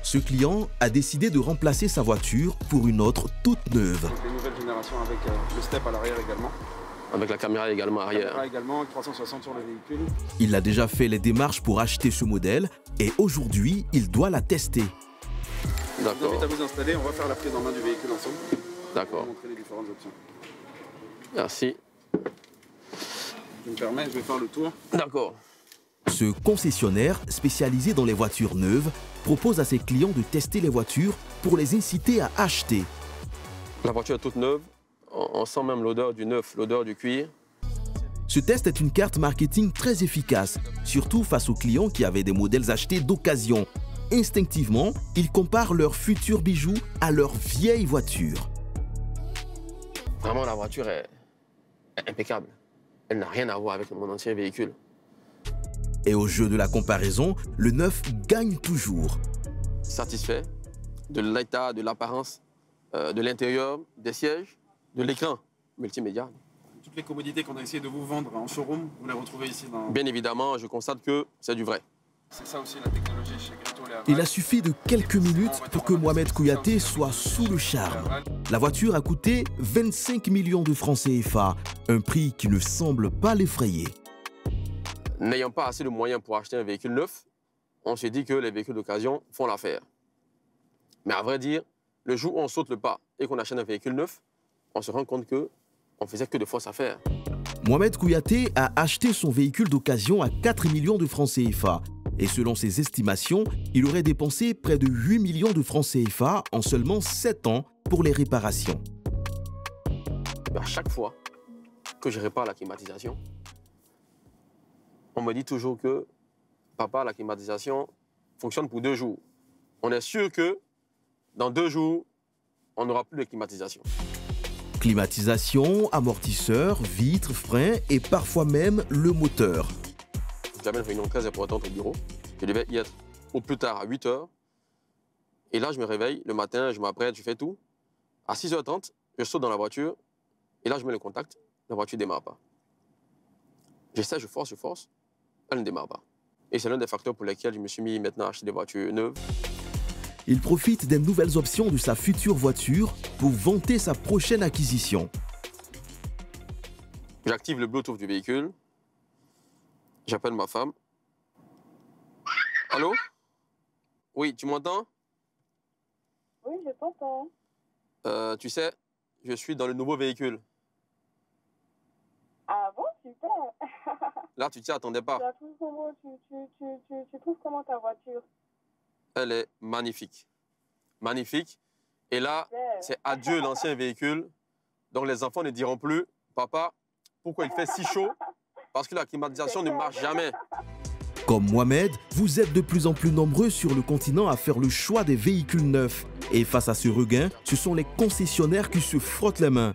Ce client a décidé de remplacer sa voiture pour une autre toute neuve. Donc les nouvelles générations avec le step à l'arrière également. Avec la caméra également arrière. La caméra également, 360 sur le véhicule. Il a déjà fait les démarches pour acheter ce modèle et aujourd'hui, il doit la tester. Je vous invite à vous installer, on va faire la prise en main du véhicule ensemble. D'accord. On va montrer les différentes options. Merci. Je me permets, je vais faire le tour. D'accord. Ce concessionnaire, spécialisé dans les voitures neuves, propose à ses clients de tester les voitures pour les inciter à acheter. La voiture est toute neuve. On sent même l'odeur du neuf, l'odeur du cuir. Ce test est une carte marketing très efficace, surtout face aux clients qui avaient des modèles achetés d'occasion. Instinctivement, ils comparent leurs futurs bijoux à leur vieille voiture. Vraiment, la voiture est impeccable. Elle n'a rien à voir avec mon ancien véhicule. Et au jeu de la comparaison, le neuf gagne toujours. Satisfait de l'état, de l'apparence, de l'intérieur, des sièges, de l'écran multimédia. Toutes les commodités qu'on a essayé de vous vendre en showroom, vous les retrouvez ici dans... Bien évidemment, je constate que c'est du vrai. C'est ça aussi la technologie chez Gréto Léaval. Il a suffi de quelques minutes pour que Mohamed Kouyaté soit sous le charme. La voiture a coûté 25 millions de francs CFA, un prix qui ne semble pas l'effrayer. N'ayant pas assez de moyens pour acheter un véhicule neuf, on s'est dit que les véhicules d'occasion font l'affaire. Mais à vrai dire, le jour où on saute le pas et qu'on achète un véhicule neuf, on se rend compte qu'on faisait que de fausses affaires. Mohamed Kouyaté a acheté son véhicule d'occasion à 4 millions de francs CFA. Et selon ses estimations, il aurait dépensé près de 8 millions de francs CFA en seulement 7 ans pour les réparations. À chaque fois que je répare la climatisation, on me dit toujours que papa, la climatisation fonctionne pour 2 jours. On est sûr que dans 2 jours, on n'aura plus de climatisation. Climatisation, amortisseurs, vitres, freins et parfois même le moteur. J'avais une réunion très importante au bureau. Je devais y être au plus tard à 8 h. Et là, je me réveille le matin, je m'apprête, je fais tout. À 6 h 30, je saute dans la voiture. Et là, je mets le contact. La voiture ne démarre pas. J'essaie, je force. Elle ne démarre pas. Et c'est l'un des facteurs pour lesquels je me suis mis maintenant à acheter des voitures neuves. Il profite des nouvelles options de sa future voiture pour vanter sa prochaine acquisition. J'active le Bluetooth du véhicule. J'appelle ma femme. Allô? Oui, tu m'entends? Oui, je t'entends. Tu sais, je suis dans le nouveau véhicule. Ah bon, super. Là, tu t'y attendais pas. Tu trouves comment ta voiture? Elle est magnifique. Magnifique. Et là, c'est adieu l'ancien véhicule. Donc les enfants ne diront plus, papa, pourquoi il fait si chaud? Parce que la climatisation ne marche jamais. Comme Mohamed, vous êtes de plus en plus nombreux sur le continent à faire le choix des véhicules neufs. Et face à ce regain, ce sont les concessionnaires qui se frottent les mains.